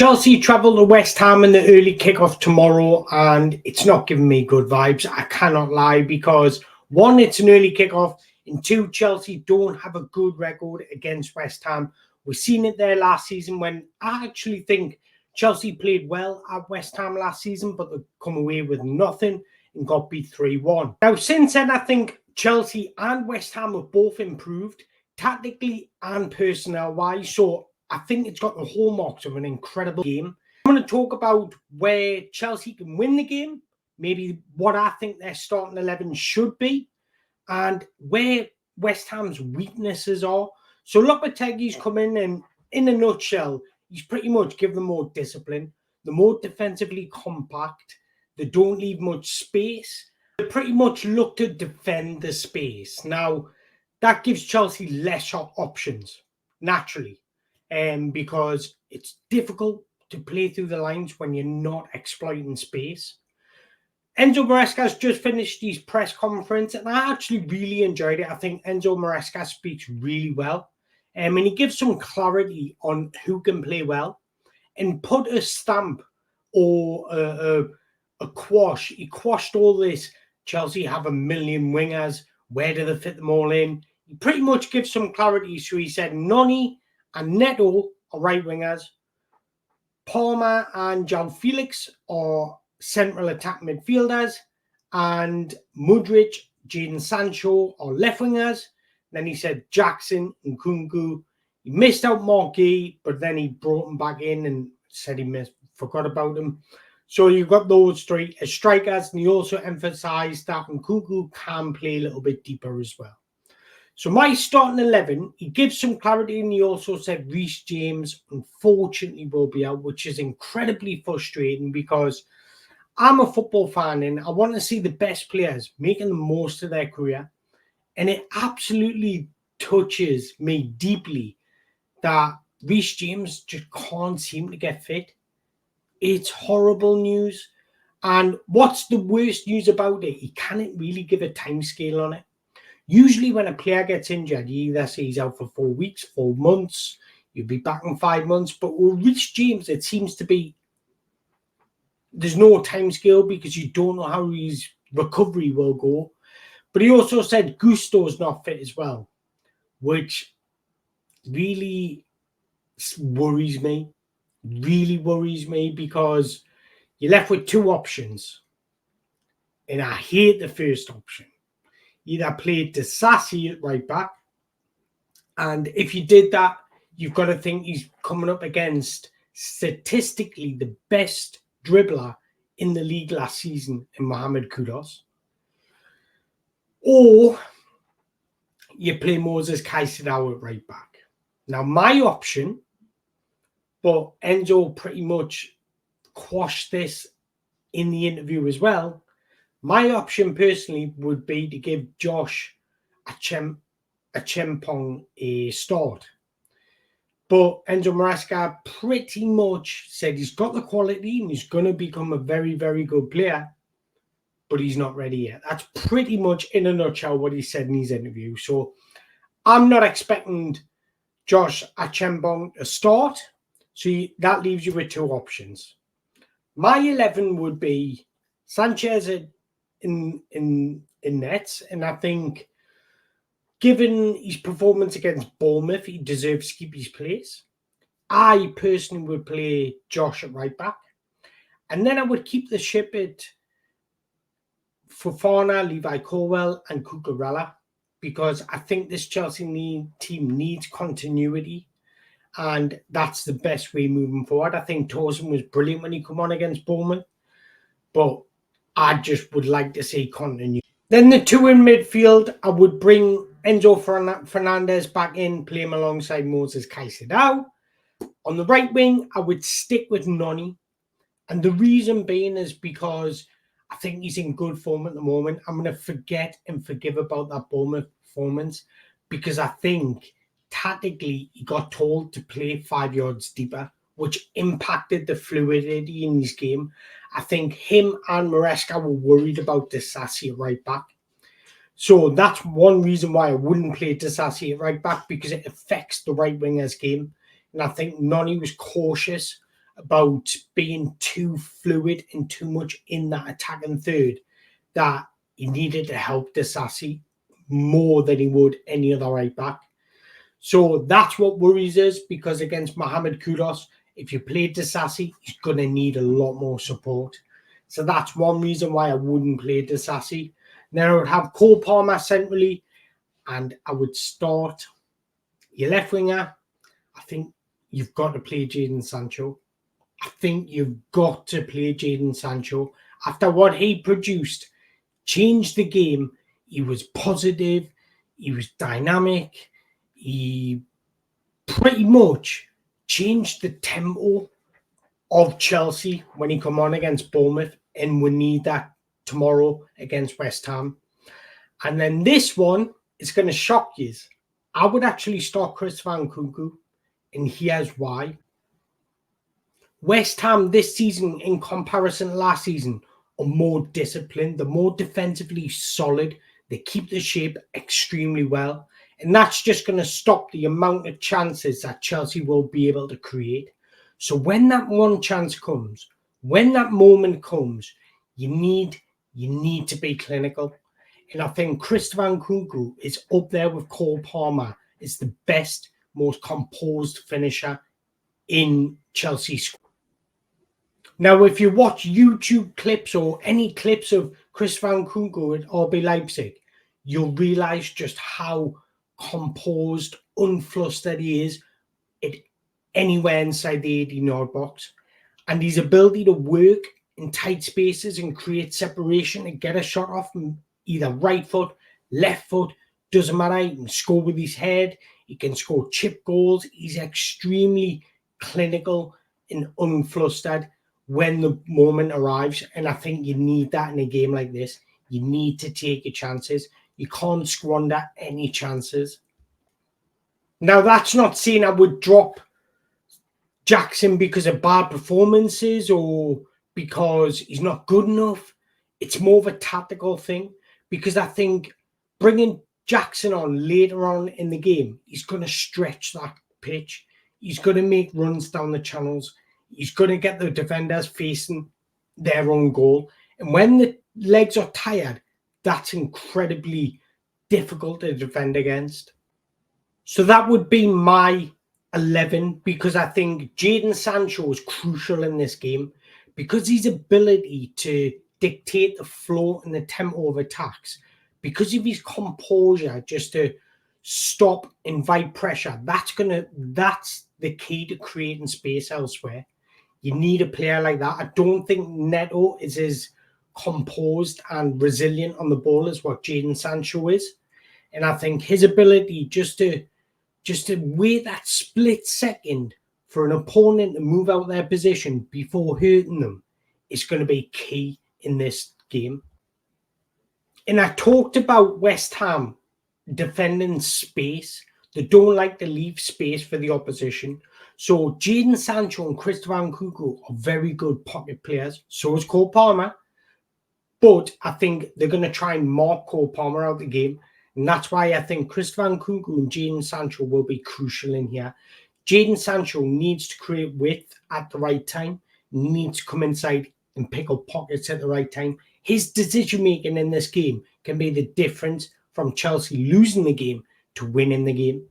Chelsea travel to West Ham in the early kickoff tomorrow, and it's not giving me good vibes. I cannot lie, because one, it's an early kickoff, and two, Chelsea don't have a good record against West Ham. We've seen it there last season when I actually think Chelsea played well at West Ham last season, but they've come away with nothing and got beat 3-1. Now, since then, I think Chelsea and West Ham have both improved tactically and personnel-wise, so I think it's got the hallmarks of an incredible game. I'm going to talk about where Chelsea can win the game, maybe what I think their starting 11 should be, and where West Ham's weaknesses are. So Lopetegui's come in a nutshell, he's pretty much given them more discipline. They're more defensively compact. They don't leave much space. They pretty much look to defend the space. Now, that gives Chelsea less options, naturally. Because it's difficult to play through the lines when you're not exploiting space. Enzo Maresca has just finished his press conference, and I actually really enjoyed it. I think Enzo Maresca speaks really well, and he gives some clarity on who can play well and put a stamp or a quash. He quashed all this. Chelsea have a million wingers. Where do they fit them all in? He pretty much gives some clarity. So he said Noni and Neto are right wingers. Palmer and João Felix are central attack midfielders. And Mudryk, Jadon Sancho are left wingers. Then he said Jackson and Kunku. He missed out Marquis, but then he brought him back in and said he forgot about him. So you've got those three as strikers. And he also emphasised that Kunku can play a little bit deeper as well. So my starting 11, he gives some clarity, and he also said Reece James, unfortunately, will be out, which is incredibly frustrating because I'm a football fan and I want to see the best players making the most of their career. And it absolutely touches me deeply that Reece James just can't seem to get fit. It's horrible news. And what's the worst news about it? He can't really give a time scale on it. Usually when a player gets injured, you either say he's out for 4 weeks, 4 months, you'll be back in 5 months. But with Reece James, it seems to be there's no time scale because you don't know how his recovery will go. But he also said Gusto's not fit as well, which really worries me. Really worries me because you're left with two options. And I hate the first option. Either play Disasi at right back, and if you did that, you've got to think he's coming up against statistically the best dribbler in the league last season in Mohamed Kudus. Or you play Moses Caicedo at right back. Now, my option, but Enzo pretty much quashed this in the interview as well. My option personally would be to give Josh Achimpong a start. But Enzo Maresca pretty much said he's got the quality and he's going to become a very, very good player, but he's not ready yet. That's pretty much in a nutshell what he said in his interview. So I'm not expecting Josh Achimpong to start. So that leaves you with two options. My 11 would be Sanchez in nets, and I think given his performance against Bournemouth, he deserves to keep his place. I personally would play Josh at right back, and then I would keep the ship at Fofana, Levi Colwill and Cucurella, because I think this Chelsea team needs continuity, and that's the best way moving forward. I think Tosin was brilliant when he came on against Bournemouth, but I just would like to see continuity. Then the two in midfield, I would bring Enzo Fernandez back in, play him alongside Moses Caicedo. On the right wing, I would stick with Noni. And the reason being is because I think he's in good form at the moment. I'm going to forget and forgive about that Bournemouth performance because I think tactically he got told to play 5 yards deeper, which impacted the fluidity in his game. I think him and Maresca were worried about Disasi at right back. So that's one reason why I wouldn't play Disasi at right back, because it affects the right winger's game. And I think Noni was cautious about being too fluid and too much in that attacking third that he needed to help Disasi more than he would any other right back. So that's what worries us, because against Mohamed Kudus, if you play Disasi, he's going to need a lot more support. So that's one reason why I wouldn't play Disasi. Then I would have Cole Palmer centrally, and I would start your left winger. I think you've got to play Jadon Sancho. I think you've got to play Jadon Sancho. After what he produced, changed the game. He was positive. He was dynamic. He pretty much changed the tempo of Chelsea when he come on against Bournemouth, and we need that tomorrow against West Ham. And then this one is going to shock you. I would actually start Christopher Nkunku, and here's why. West Ham this season, in comparison to last season, are more disciplined. They're more defensively solid. They keep the shape extremely well. And that's just going to stop the amount of chances that Chelsea will be able to create. So when that one chance comes, when that moment comes, you need to be clinical. And I think Christopher Nkunku is up there with Cole Palmer. It's the best, most composed finisher in Chelsea's squad. Now, if you watch YouTube clips or any clips of Christopher Nkunku at RB Leipzig, you'll realise just how composed, unflustered he is at anywhere inside the 18-yard box. And his ability to work in tight spaces and create separation and get a shot off from either right foot, left foot, doesn't matter. He can score with his head. He can score chip goals. He's extremely clinical and unflustered when the moment arrives. And I think you need that in a game like this. You need to take your chances. You can't squander any chances. Now, that's not saying I would drop Jackson because of bad performances or because he's not good enough. It's more of a tactical thing, because I think bringing Jackson on later on in the game, he's going to stretch that pitch. He's going to make runs down the channels. He's going to get the defenders facing their own goal. And when the legs are tired, that's incredibly difficult to defend against. So that would be my 11, because I think Jadon Sancho is crucial in this game, because his ability to dictate the flow and the tempo of attacks, because of his composure just to stop, invite pressure, that's the key to creating space elsewhere. You need a player like that. I don't think Neto is as composed and resilient on the ball as what Jadon Sancho is. And I think his ability just to wait that split second for an opponent to move out their position before hurting them is going to be key in this game. And I talked about West Ham defending space. They don't like to leave space for the opposition. So Jadon Sancho and Christopher Nkunku are very good pocket players. So is Cole Palmer. But I think they're going to try and mark Cole Palmer out the game. And that's why I think Christopher Nkunku and Jadon Sancho will be crucial in here. Jadon Sancho needs to create width at the right time. He needs to come inside and pick up pockets at the right time. His decision-making in this game can be the difference from Chelsea losing the game to winning the game.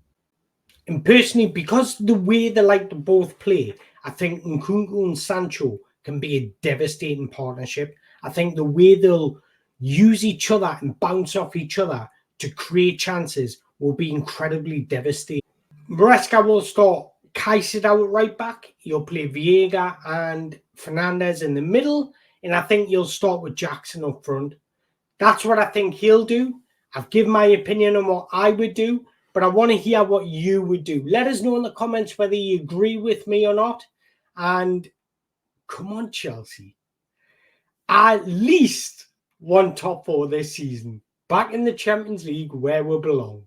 And personally, because the way they like to both play, I think Nkunku and Sancho can be a devastating partnership. I think the way they'll use each other and bounce off each other to create chances will be incredibly devastating. Maresca will start Caicedo at right back. You'll play Viega and Fernandez in the middle. And I think you'll start with Jackson up front. That's what I think he'll do. I've given my opinion on what I would do, but I want to hear what you would do. Let us know in the comments whether you agree with me or not. And come on, Chelsea. At least one top four this season. Back in the Champions League where we belong.